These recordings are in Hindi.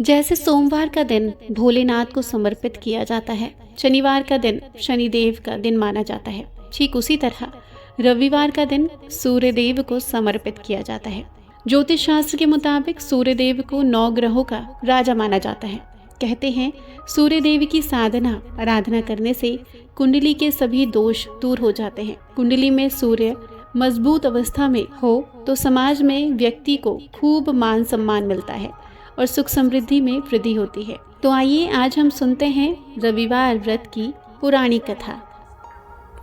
जैसे सोमवार का दिन भोलेनाथ को समर्पित किया जाता है, शनिवार का दिन शनिदेव का दिन माना जाता है, ठीक उसी तरह रविवार का दिन सूर्यदेव को समर्पित किया जाता है। ज्योतिष शास्त्र के मुताबिक सूर्यदेव को 9 ग्रहों का राजा माना जाता है। कहते हैं सूर्यदेव की साधना आराधना करने से कुंडली के सभी दोष दूर हो जाते हैं। कुंडली में सूर्य मजबूत अवस्था में हो तो समाज में व्यक्ति को खूब मान सम्मान मिलता है और सुख समृद्धि में वृद्धि होती है। तो आइए आज हम सुनते हैं रविवार व्रत की पुरानी कथा।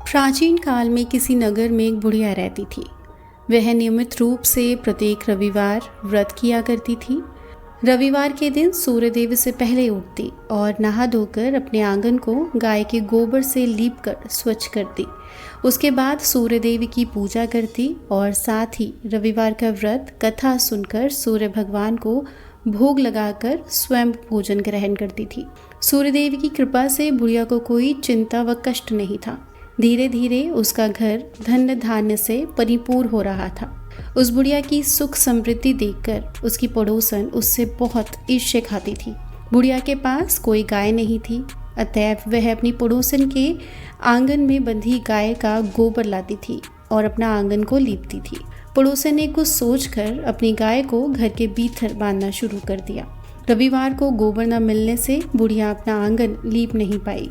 प्राचीन काल में किसी नगर में एक बुढ़िया रहती थी। वह नियमित रूप से प्रत्येक रविवार व्रत किया करती थी। रविवार के दिन सूर्यदेव से पहले उठती और नहा धोकर अपने आंगन को गाय के गोबर से लीपकर स्वच्छ करती। उसके बाद सूर्यदेव की पूजा करती और साथ ही रविवार का व्रत कथा सुनकर सूर्य भगवान को भोग लगाकर स्वयं भोजन ग्रहण करती थी। सूर्यदेव की कृपा से बुढ़िया को कोई चिंता व कष्ट नहीं था। धीरे धीरे उसका घर धन धान्य से परिपूर्ण हो रहा था। उस बुढ़िया की सुख समृद्धि देखकर उसकी पड़ोसन उससे बहुत ईर्ष्या खाती थी। बुढ़िया के पास कोई गाय नहीं थी, अतएव वह अपनी पड़ोसन के आंगन में बंधी गाय का गोबर लाती थी और अपना आंगन को लीपती थी। पड़ोसन ने कुछ सोचकर अपनी गाय को घर के भीतर बांधना शुरू कर दिया। रविवार को गोबर न मिलने से बुढ़िया अपना आंगन लीप नहीं पाई।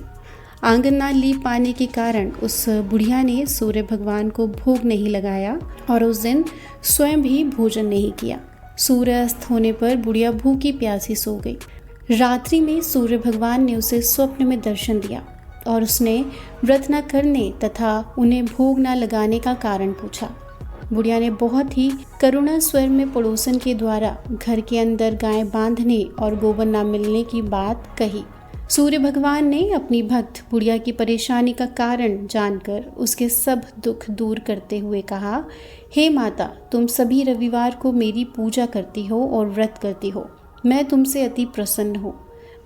आंगन ना लीप पाने के कारण उस बुढ़िया ने सूर्य भगवान को भोग नहीं लगाया और उस दिन स्वयं भी भोजन नहीं किया। सूर्यास्त होने पर बुढ़िया भूखी प्यासी सो गई। रात्रि में सूर्य भगवान ने उसे स्वप्न में दर्शन दिया और उसने व्रत न करने तथा उन्हें भोग न लगाने का कारण पूछा। बुढ़िया ने बहुत ही करुणा स्वर में पड़ोसन के द्वारा घर के अंदर गाय बांधने और गोबर न मिलने की बात कही। सूर्य भगवान ने अपनी भक्त बुढ़िया की परेशानी का कारण जानकर उसके सब दुख दूर करते हुए कहा, हे माता, तुम सभी रविवार को मेरी पूजा करती हो और व्रत करती हो। मैं तुमसे अति प्रसन्न हूँ।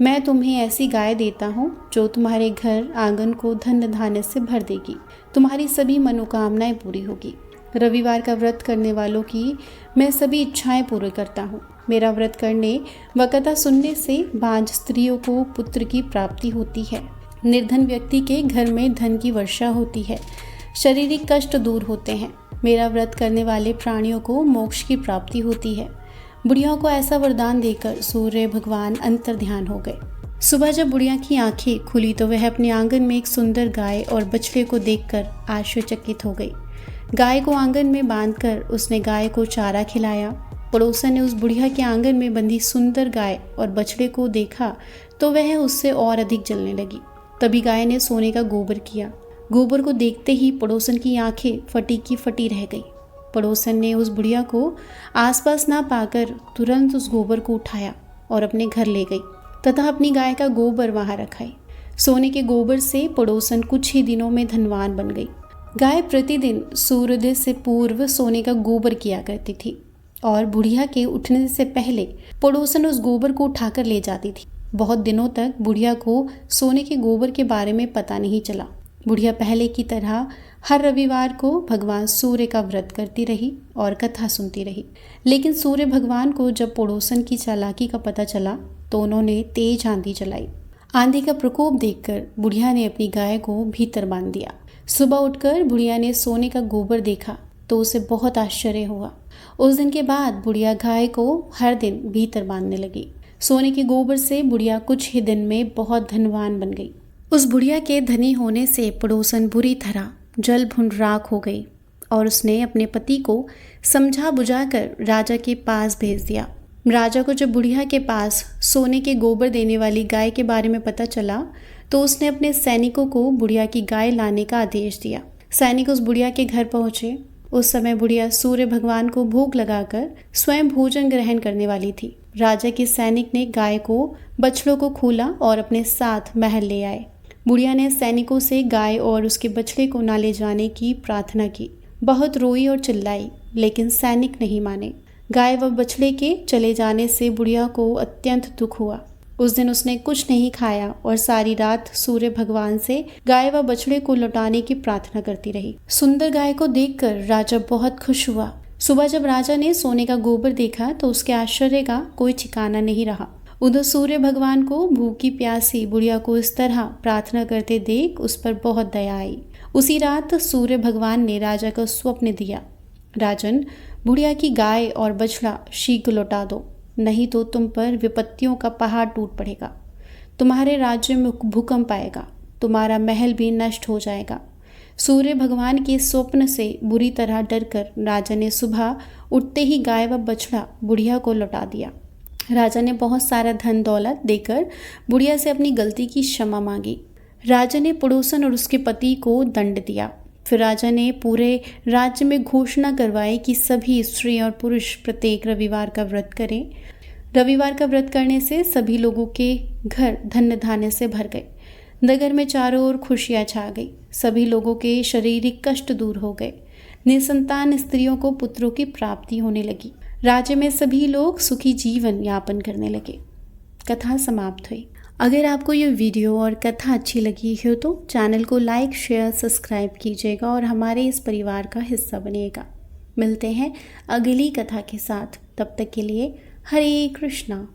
मैं तुम्हें ऐसी गाय देता हूँ जो तुम्हारे घर आंगन को धन धान्य से भर देगी। तुम्हारी सभी मनोकामनाएं पूरी होगी। रविवार का व्रत करने वालों की मैं सभी इच्छाएं पूरी करता हूँ। मेरा व्रत करने व कथा सुनने से बांझ स्त्रियों को पुत्र की प्राप्ति होती है। निर्धन व्यक्ति के घर में धन की वर्षा होती है। शारीरिक कष्ट दूर होते हैं। मेरा व्रत करने वाले प्राणियों को मोक्ष की प्राप्ति होती है। बुढ़िया को ऐसा वरदान देकर सूर्य भगवान अंतर ध्यान हो गए। सुबह जब बुढ़िया की आंखें खुली तो वह अपने आंगन में एक सुंदर गाय और बछड़े को देखकर आश्चर्यचकित हो गई। गाय को आंगन में बांधकर उसने गाय को चारा खिलाया। पड़ोसन ने उस बुढ़िया के आंगन में बंधी सुंदर गाय और बछड़े को देखा तो वह उससे और अधिक जलने लगी। तभी गाय ने सोने का गोबर किया। गोबर को देखते ही पड़ोसन की आंखें फटी की फटी रह गई। पड़ोसन ने उस बुढ़िया को आसपास ना पाकर तुरंत उस गोबर को उठाया और अपने घर ले गई तथा अपनी गाय का गोबर वहां रखाई। सोने के गोबर से पड़ोसन कुछ ही दिनों में धनवान बन गई। गाय प्रतिदिन सूर्योदय से पूर्व सोने का गोबर किया करती थी और बुढ़िया के उठने से पहले पड़ोसन उस गोबर को उठाकर ले जाती थी। बहुत दिनों तक बुढ़िया को सोने के गोबर के बारे में पता नहीं चला। बुढ़िया पहले की तरह हर रविवार को भगवान सूर्य का व्रत करती रही और कथा सुनती रही। लेकिन सूर्य भगवान को जब पड़ोसन की चालाकी का पता चला तो उन्होंने तेज आंधी चलाई। आंधी का प्रकोप देखकर बुढ़िया ने अपनी गाय को भीतर बांध दिया। सुबह उठकर बुढ़िया ने सोने का गोबर देखा तो उसे बहुत आश्चर्य हुआ। उस दिन के बाद बुढ़िया गाय को हर दिन भीतर बांधने लगी। सोने के गोबर से बुढ़िया कुछ ही दिन में बहुत धनवान बन गई। उस बुढ़िया के धनी होने से पड़ोसन बुरी तरह जल भुन राख हो गई और उसने अपने पति को समझा बुझाकर राजा के पास भेज दिया। राजा को जब बुढ़िया के पास सोने के गोबर देने वाली गाय के बारे में पता चला तो उसने अपने सैनिकों को बुढ़िया की गाय लाने का आदेश दिया। सैनिक उस बुढ़िया के घर पहुंचे। उस समय बुढ़िया सूर्य भगवान को भोग लगाकर स्वयं भोजन ग्रहण करने वाली थी। राजा के सैनिक ने गाय को बछड़ों को खोला और अपने साथ महल ले आए। बुढ़िया ने सैनिकों से गाय और उसके बछड़े को न ले जाने की प्रार्थना की। बहुत रोई और चिल्लाई, लेकिन सैनिक नहीं माने। गाय व बछड़े के चले जाने से बुढ़िया को अत्यंत दुख हुआ। उस दिन उसने कुछ नहीं खाया और सारी रात सूर्य भगवान से गाय व बछड़े को लौटाने की प्रार्थना करती रही। सुंदर गाय को देखकर राजा बहुत खुश हुआ। सुबह जब राजा ने सोने का गोबर देखा तो उसके आश्चर्य का कोई ठिकाना नहीं रहा। उधर सूर्य भगवान को भूखी प्यासी बुढ़िया को इस तरह प्रार्थना करते देख उस पर बहुत दया आई। उसी रात सूर्य भगवान ने राजा को स्वप्न दिया, राजन, बुढ़िया की गाय और बछड़ा शीघ्र लौटा दो, नहीं तो तुम पर विपत्तियों का पहाड़ टूट पड़ेगा। तुम्हारे राज्य में भूकंप आएगा, तुम्हारा महल भी नष्ट हो जाएगा। सूर्य भगवान के स्वप्न से बुरी तरह डरकर राजा ने सुबह उठते ही गाय व बछड़ा बुढ़िया को लौटा दिया। राजा ने बहुत सारा धन दौलत देकर बुढ़िया से अपनी गलती की क्षमा मांगी। राजा ने पड़ोसन और उसके पति को दंड दिया। फिर राजा ने पूरे राज्य में घोषणा करवाई कि सभी स्त्री और पुरुष प्रत्येक रविवार का व्रत करें। रविवार का व्रत करने से सभी लोगों के घर धन्य धान्य से भर गए। नगर में चारों ओर खुशियां छा गई। सभी लोगों के शारीरिक कष्ट दूर हो गए। निसंतान स्त्रियों को पुत्रों की प्राप्ति होने लगी। राज्य में सभी लोग सुखी जीवन यापन करने लगे। कथा समाप्त हुई। अगर आपको ये वीडियो और कथा अच्छी लगी हो तो चैनल को लाइक, शेयर, सब्सक्राइब कीजिएगा और हमारे इस परिवार का हिस्सा बनिएगा। मिलते हैं अगली कथा के साथ। तब तक के लिए हरे कृष्णा।